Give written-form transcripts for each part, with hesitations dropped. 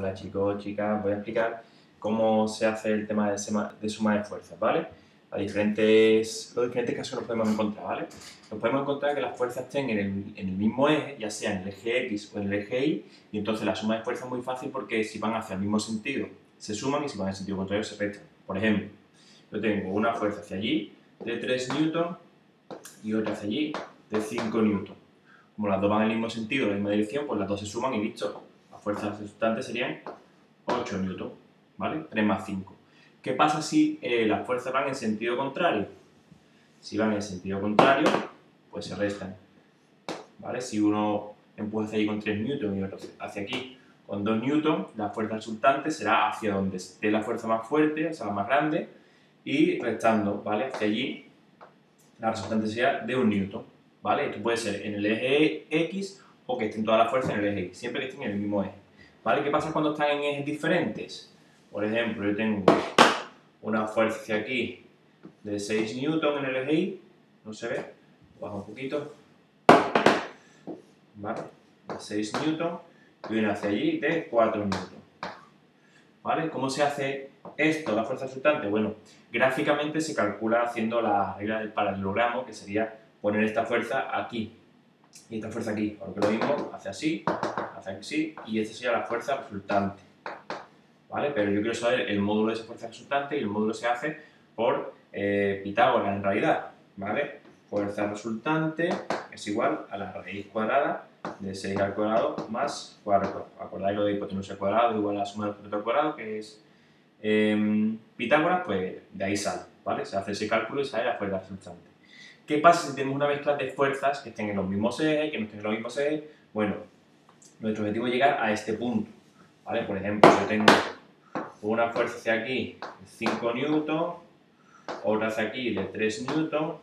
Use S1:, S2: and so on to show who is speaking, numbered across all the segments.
S1: Hola chicos, chicas, voy a explicar cómo se hace el tema de suma de fuerzas, ¿vale? Los diferentes casos nos podemos encontrar, ¿vale? Nos podemos encontrar que las fuerzas estén en el mismo eje, ya sea en el eje X o en el eje Y, y entonces la suma de fuerzas es muy fácil porque si van hacia el mismo sentido se suman y si van en sentido contrario se restan. Por ejemplo, yo tengo una fuerza hacia allí de 3 newton y otra hacia allí de 5 newton. Como las dos van en el mismo sentido, en la misma dirección, pues las dos se suman y listo. Las fuerzas resultantes serían 8 newton, ¿vale? 3 más 5. ¿Qué pasa si las fuerzas van en sentido contrario? Si van en sentido contrario, pues se restan, ¿vale? Si uno empuja hacia allí con 3 newton y otro hacia aquí con 2 newton, la fuerza resultante será hacia donde esté la fuerza más fuerte, o sea, la más grande, y restando, ¿vale? Hacia allí, la resultante sería de 1 newton, ¿vale? Esto puede ser en el eje X o que estén todas las fuerzas en el eje Y, siempre que estén en el mismo eje, ¿vale? ¿Qué pasa cuando están en ejes diferentes? Por ejemplo, yo tengo una fuerza hacia aquí de 6 newton en el eje Y, no se ve, bajo un poquito, ¿vale? De 6 newton y una hacia allí de 4 newton, ¿vale? ¿Cómo se hace esto, la fuerza resultante? Bueno, gráficamente se calcula haciendo la regla del paralelogramo, que sería poner esta fuerza aquí y esta fuerza aquí, porque lo mismo hace así y esta sería la fuerza resultante, ¿vale? Pero yo quiero saber el módulo de esa fuerza resultante y el módulo se hace por Pitágoras en realidad, ¿vale? Fuerza resultante es igual a la raíz cuadrada de 6 al cuadrado más 4. Acordáis lo de hipotenusa al cuadrado igual a la suma del cateto al cuadrado, que es Pitágoras, pues de ahí sale, ¿vale? Se hace ese cálculo y sale la fuerza resultante. ¿Qué pasa si tenemos una mezcla de fuerzas que estén en los mismos ejes, que no estén en los mismos ejes? Bueno, nuestro objetivo es llegar a este punto, ¿vale? Por ejemplo, yo tengo una fuerza hacia aquí de 5 newton, otra hacia aquí de 3 newton,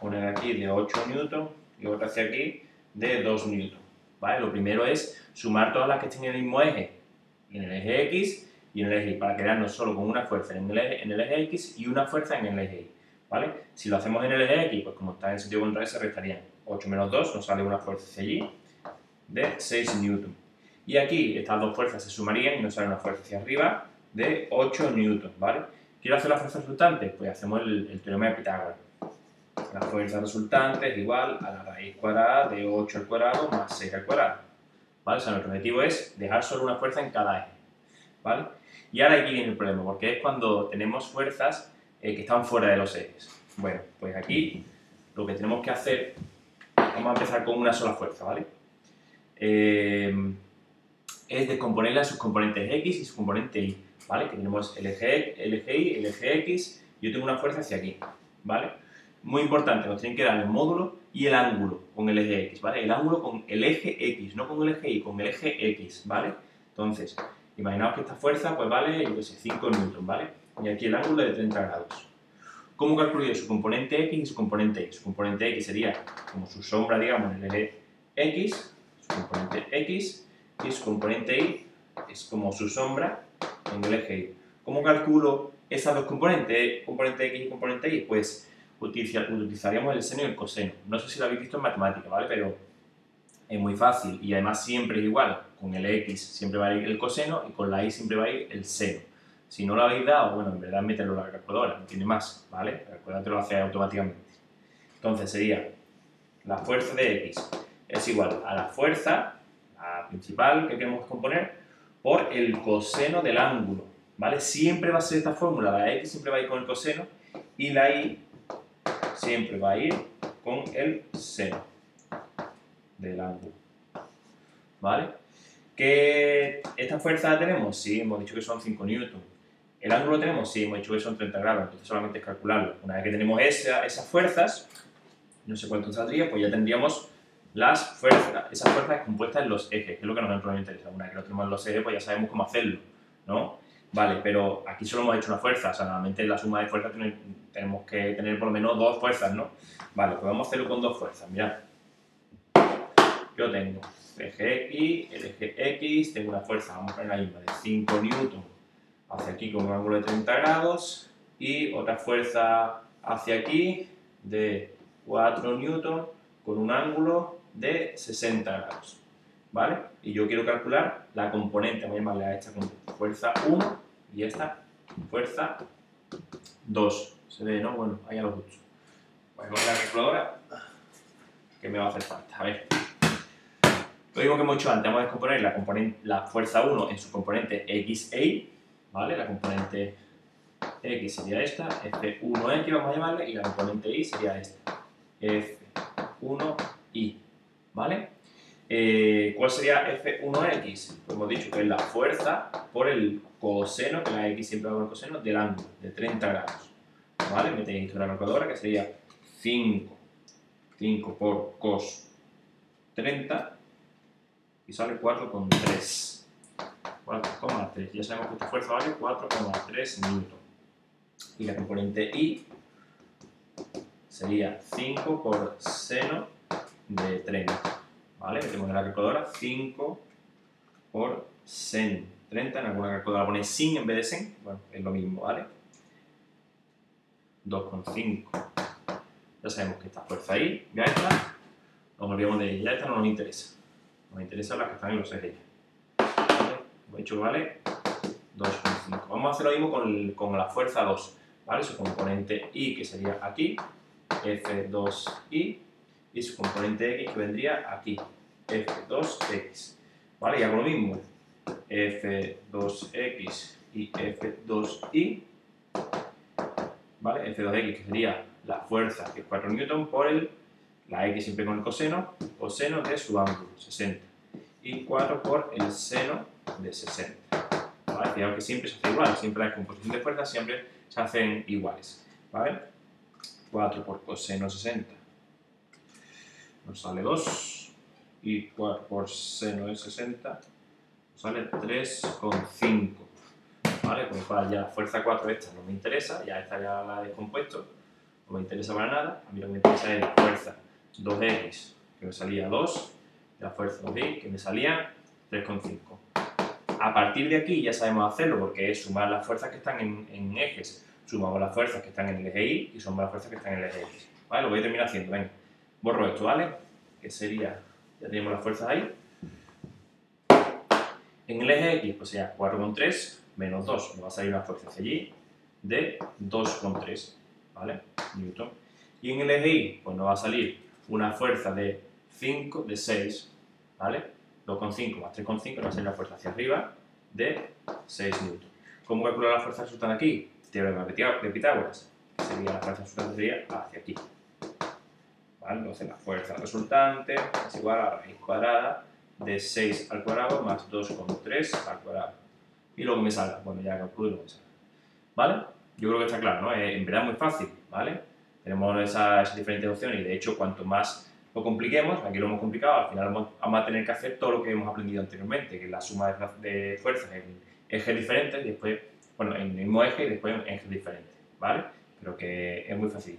S1: una de aquí de 8 newton y otra hacia aquí de 2 newton, ¿vale? Lo primero es sumar todas las que estén en el mismo eje, en el eje X y en el eje Y, para quedarnos solo con una fuerza en el eje X y una fuerza en el eje Y, ¿vale? Si lo hacemos en el eje X, pues como está en sentido contrario se restarían. 8 menos 2 nos sale una fuerza hacia allí de 6 newton. Y aquí estas dos fuerzas se sumarían y nos sale una fuerza hacia arriba de 8 newton, ¿vale? ¿Quiero hacer la fuerza resultante? Pues hacemos el teorema de Pitágoras. La fuerza resultante es igual a la raíz cuadrada de 8 al cuadrado más 6 al cuadrado, ¿vale? O sea, nuestro objetivo es dejar solo una fuerza en cada eje, ¿vale? Y ahora aquí viene el problema, porque es cuando tenemos fuerzas que están fuera de los ejes. Bueno, pues aquí lo que tenemos que hacer, vamos a empezar con una sola fuerza, ¿vale? Es descomponerla en sus componentes X y su componente Y, ¿vale? Que tenemos el eje Y, el eje X, y yo tengo una fuerza hacia aquí, ¿vale? Muy importante, nos tienen que dar el módulo y el ángulo con el eje X, ¿vale? El ángulo con el eje X, no con el eje Y, con el eje X, ¿vale? Entonces, imaginaos que esta fuerza, pues vale, yo qué sé, 5 newton, ¿vale? Y aquí el ángulo de 30 grados. ¿Cómo calculo yo su componente X y su componente Y? Su componente X sería como su sombra, digamos, en el eje X, su componente X, y su componente Y es como su sombra en el eje Y. ¿Cómo calculo esas dos componentes, componente X y componente Y? Pues utilizaríamos el seno y el coseno. No sé si lo habéis visto en matemáticas, ¿vale? Pero es muy fácil y además siempre es igual. Con el X siempre va a ir el coseno y con la Y siempre va a ir el seno. Si no lo habéis dado, bueno, en verdad mételo en la calculadora, no tiene más, ¿vale? La calculadora te lo hace automáticamente. Entonces sería la fuerza de X es igual a la fuerza, la principal que queremos componer, por el coseno del ángulo, ¿vale? Siempre va a ser esta fórmula, la X siempre va a ir con el coseno y la Y siempre va a ir con el seno del ángulo, ¿vale? ¿Que esta fuerza la tenemos? Sí, hemos dicho que son 5 newton. ¿El ángulo lo tenemos? Sí, hemos dicho que son 30 grados, entonces solamente es calcularlo. Una vez que tenemos esas fuerzas, no sé cuánto saldría, pues ya tendríamos esas fuerzas compuestas en los ejes, que es lo que nos interesa. Una vez que lo tenemos en los ejes, pues ya sabemos cómo hacerlo, ¿no? Vale, pero aquí solo hemos hecho una fuerza, o sea, normalmente en la suma de fuerzas tenemos que tener por lo menos dos fuerzas, ¿no? Vale, pues vamos a hacerlo con dos fuerzas, mirad. Yo tengo el eje X, tengo una fuerza, vamos a poner la misma, de 5 newton hacia aquí con un ángulo de 30 grados y otra fuerza hacia aquí de 4 newton con un ángulo de 60 grados. ¿vale? Y yo quiero calcular la componente, voy a llamarle a esta con fuerza 1 y esta fuerza 2. Se ve, ¿no? Bueno, ahí a lo justo. Voy a coger la calculadora que me va a hacer falta. A ver. Lo mismo que hemos hecho antes, vamos a descomponer la fuerza 1 en su componente x e y, ¿vale? La componente x sería esta, F1x vamos a llamarle, y la componente y sería esta, F1y, ¿vale? ¿Cuál sería F1x? Pues hemos dicho que es la fuerza por el coseno, que la x siempre va con el coseno, del ángulo, de 30 grados, ¿vale? Me tenéis una calculadora que sería 5 por cos 30, y sale 4,3. 4,3. Ya sabemos que esta fuerza vale 4,3 newton. Y la componente I sería 5 por seno de 30. ¿Vale? Metemos en la calculadora 5 por seno 30. En alguna calculadora pone sin en vez de sen. Bueno, es lo mismo, ¿vale? 2,5. Ya sabemos que esta fuerza I, ya esta, nos olvidamos de ella. Ya esta no nos interesa. Nos interesan las que están en los ejes. ¿Vale? Hemos dicho que vale 2,5. Vamos a hacer lo mismo con la fuerza 2. ¿Vale? Su componente I, que sería aquí, F2I, y su componente X, que vendría aquí, F2X. ¿Vale? Y hago lo mismo, F2X y F2I, ¿vale? F2X, que sería la fuerza, que es 4 newton, por la X siempre con el coseno de su ángulo, 60. Y 4 por el seno de 60. ¿Vale? Fijaos que siempre se hace igual, siempre la descomposición de fuerzas siempre se hacen iguales. ¿Vale? 4 por coseno 60 nos sale 2, y 4 por seno de 60 nos sale 3,5. ¿Vale? Con lo cual ya la fuerza 4 esta no me interesa, ya esta ya la he descompuesto, no me interesa para nada. A mí lo que me interesa es la fuerza 2x, que me salía 2, y la fuerza 2y, que me salía 3,5. A partir de aquí ya sabemos hacerlo, porque es sumar las fuerzas que están en ejes, sumamos las fuerzas que están en el eje Y y sumamos las fuerzas que están en el eje X. ¿Vale? Lo voy a terminar haciendo, venga. Borro esto, ¿vale? Que sería, ya tenemos las fuerzas ahí. En el eje X, pues sería 4,3 menos 2, me va a salir una fuerza hacia allí de 2,3, ¿vale? Newton. Y en el eje Y, pues nos va a salir una fuerza de 6, ¿vale? 2,5 más 3,5 nos va a salir una fuerza hacia arriba de 6 newton. ¿Cómo calcular la fuerza resultante aquí? Teorema de Pitágoras, que sería la fuerza resultante sería hacia aquí. ¿Vale? Entonces la fuerza resultante es igual a la raíz cuadrada de 6 al cuadrado más 2,3 al cuadrado. Y lo que me salga, bueno, ya calculo lo que me salga. ¿Vale? Yo creo que está claro, ¿no? En verdad es muy fácil, ¿vale? Tenemos esas diferentes opciones y de hecho cuanto más lo compliquemos, aquí lo hemos complicado, al final vamos a tener que hacer todo lo que hemos aprendido anteriormente, que es la suma de fuerzas en ejes diferentes, y después, bueno, en el mismo eje y después en ejes diferentes, ¿vale? Pero que es muy fácil.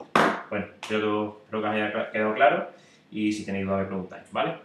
S1: Bueno, espero que os haya quedado claro y si tenéis dudas me preguntáis, ¿vale?